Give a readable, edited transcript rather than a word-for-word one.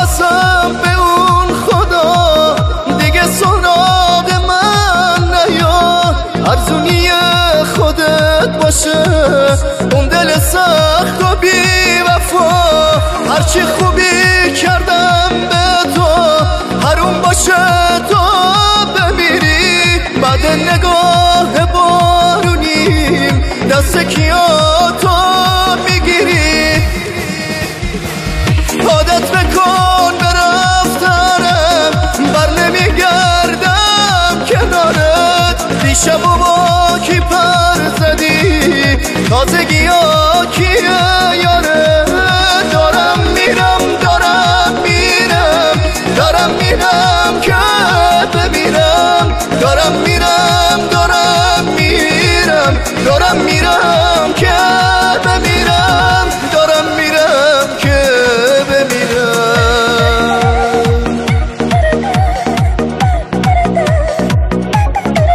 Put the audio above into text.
قسم به اون خدا دیگه سراغ من نیا، ارزونی خودت باشه اون دل سخت و بی وفا. هرچی خوبی کردم به تو حروم باشه تو بمیری، بعد نگاه بارونیم دست کیا تو میگیری. عادت بکن به رفتنم بر نمیگردم کنارت، دیشب و با کی پر زدی تازگی ها کیه یاره. دارم میرم که بمیرم، دارم میرم